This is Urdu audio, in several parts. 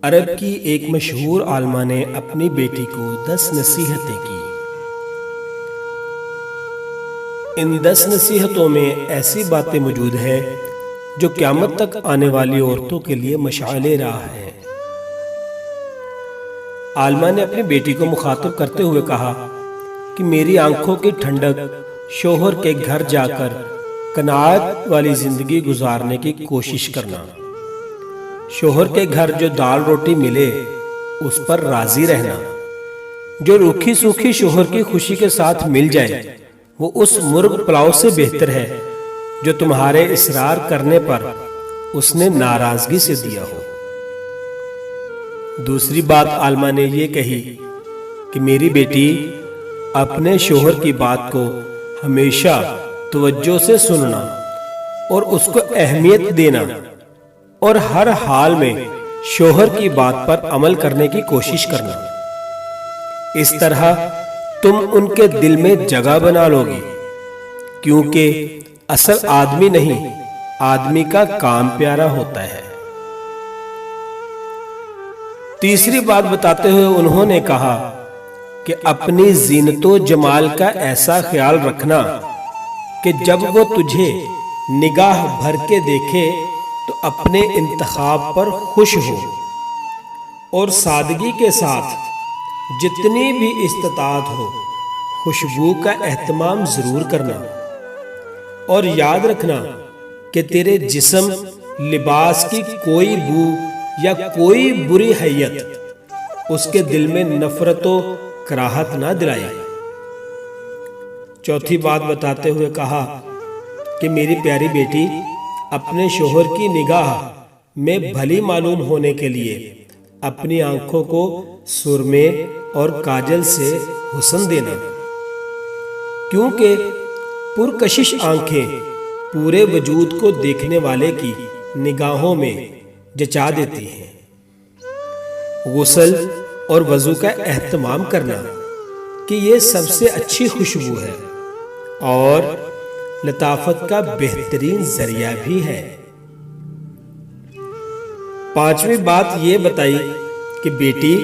عرب کی ایک مشہور عالمہ نے اپنی بیٹی کو 10 نصیحتیں کی۔ ان 10 نصیحتوں میں ایسی باتیں موجود ہیں جو قیامت تک آنے والی عورتوں کے لیے مشعل راہ ہیں۔ عالمہ نے اپنی بیٹی کو مخاطب کرتے ہوئے کہا کہ میری آنکھوں کی ٹھنڈک شوہر کے گھر جا کر قناعت والی زندگی گزارنے کی کوشش کرنا۔ شوہر کے گھر جو دال روٹی ملے اس پر راضی رہنا۔ جو روکھی سوکھی شوہر کی خوشی کے ساتھ مل جائے وہ اس مرغ پلاؤ سے بہتر ہے جو تمہارے اصرار کرنے پر اس نے ناراضگی سے دیا ہو۔ دوسری بات عالمہ نے یہ کہی کہ میری بیٹی اپنے شوہر کی بات کو ہمیشہ توجہ سے سننا اور اس کو اہمیت دینا اور ہر حال میں شوہر کی بات پر عمل کرنے کی کوشش کرنا۔ اس طرح تم ان کے دل میں جگہ بنا لو گی، کیونکہ اصل آدمی نہیں، آدمی کا کام پیارا ہوتا ہے۔ تیسری بات بتاتے ہوئے انہوں نے کہا کہ اپنی زینت و جمال کا ایسا خیال رکھنا کہ جب وہ تجھے نگاہ بھر کے دیکھے تو اپنے انتخاب پر خوش ہو، اور سادگی کے ساتھ جتنی بھی استطاعت ہو خوشبو کا اہتمام ضرور کرنا، اور یاد رکھنا کہ تیرے جسم لباس کی کوئی بو یا کوئی بری حیت اس کے دل میں نفرت و کراہت نہ دلائے۔ چوتھی بات بتاتے ہوئے کہا کہ میری پیاری بیٹی اپنے شوہر کی نگاہ میں بھلی معلوم ہونے کے لیے اپنی آنکھوں کو سرمے اور کاجل سے حسن دینا، کیونکہ پرکشش آنکھیں پورے وجود کو دیکھنے والے کی نگاہوں میں جچا دیتی ہیں۔ غسل اور وضو کا اہتمام کرنا کہ یہ سب سے اچھی خوشبو ہے اور لطافت کا بہترین ذریعہ بھی ہے۔ پانچویں بات یہ بتائی کہ بیٹی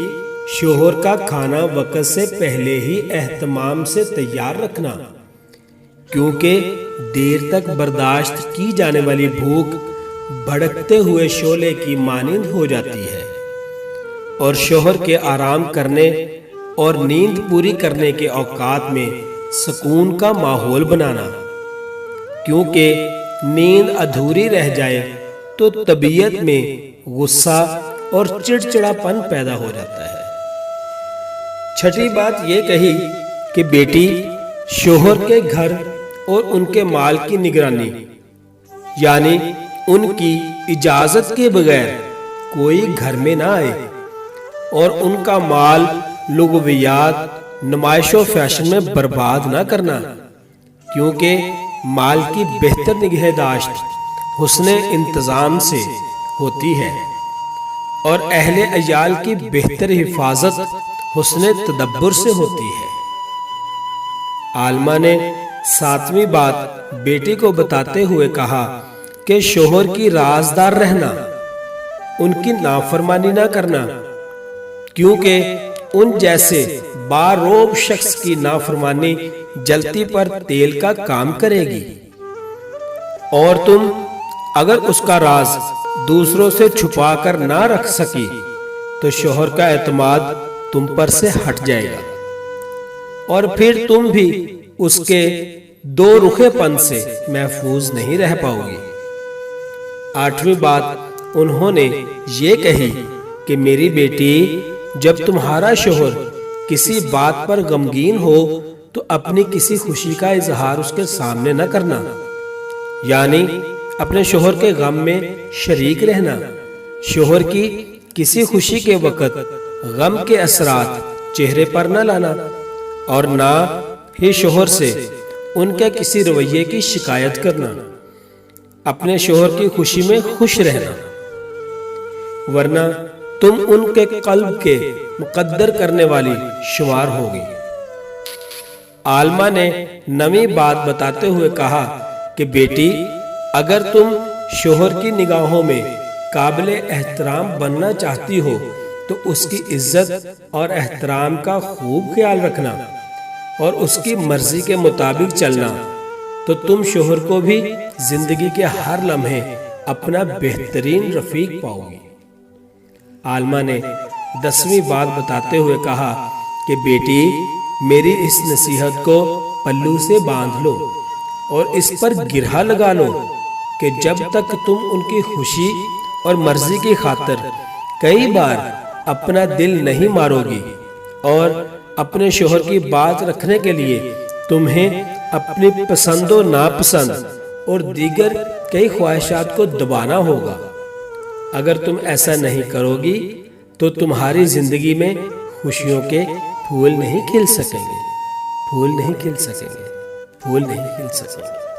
شوہر کا کھانا وقت سے پہلے ہی اہتمام سے تیار رکھنا، کیونکہ دیر تک برداشت کی جانے والی بھوک بھڑکتے ہوئے شعلے کی مانند ہو جاتی ہے، اور شوہر کے آرام کرنے اور نیند پوری کرنے کے اوقات میں سکون کا ماحول بنانا، کیونکہ نیند ادھوری رہ جائے تو طبیعت میں غصہ اور چڑچڑا پن پیدا ہو جاتا ہے۔ چھٹی بات یہ کہی کہ بیٹی شوہر کے گھر اور ان کے مال کی نگرانی، یعنی ان کی اجازت کے بغیر کوئی گھر میں نہ آئے، اور ان کا مال لغویات، نمائش و فیشن میں برباد نہ کرنا، کیونکہ مال کی بہتر نگہداشت حسن انتظام سے ہوتی ہے، اور اہل عیال کی بہتر حفاظت حسن تدبر سے ہوتی ہے۔ عالمہ نے ساتویں بات بیٹی کو بتاتے ہوئے کہا کہ شوہر کی رازدار رہنا، ان کی نافرمانی نہ کرنا، کیونکہ ان جیسے باروب شخص کی نافرمانی جلتی پر تیل کا کام کرے گی، اور تم اگر اس کا راز دوسروں سے چھپا کر نہ رکھ سکی تو شوہر کا اعتماد تم پر سے ہٹ جائے گا، اور پھر تم بھی اس کے دو رخے پن سے محفوظ نہیں رہ پاؤ گی۔ آٹھویں بات انہوں نے یہ کہی کہ میری بیٹی جب تمہارا شوہر کسی بات پر غمگین ہو تو اپنی کسی خوشی کا اظہار اس کے سامنے نہ کرنا، یعنی اپنے شوہر کے غم میں شریک رہنا۔ شوہر کی کسی خوشی کے وقت غم کے اثرات چہرے پر نہ لانا، اور نہ ہی شوہر سے ان کے کسی رویے کی شکایت کرنا۔ اپنے شوہر کی خوشی میں خوش رہنا، ورنہ تم ان کے قلب کے مقدر کرنے والی شمار ہوگی۔ عالمہ نے نویں بات بتاتے ہوئے کہا کہ بیٹی اگر تم شوہر کی نگاہوں میں قابل احترام بننا چاہتی ہو تو اس کی عزت اور احترام کا خوب خیال رکھنا اور اس کی مرضی کے مطابق چلنا، تو تم شوہر کو بھی زندگی کے ہر لمحے اپنا بہترین رفیق پاؤ گی۔ عالمہ نے 10ویں بات بتاتے ہوئے کہا کہ بیٹی، میری اس نصیحت کو پلو سے باندھ لو اور اس پر گرہ لگا لو کہ جب تک تم ان کی خوشی اور مرضی کی خاطر کئی بار اپنا دل نہیں مارو گی اور اپنے شوہر کی بات رکھنے کے لیے تمہیں اپنی پسند و ناپسند اور دیگر کئی خواہشات کو دبانا ہوگا۔ اگر تم ایسا نہیں کرو گی تو تمہاری زندگی میں خوشیوں کے پھول نہیں کھل سکیں گے، پھول نہیں کھل سکیں گے، پھول نہیں کھل سکیں گے۔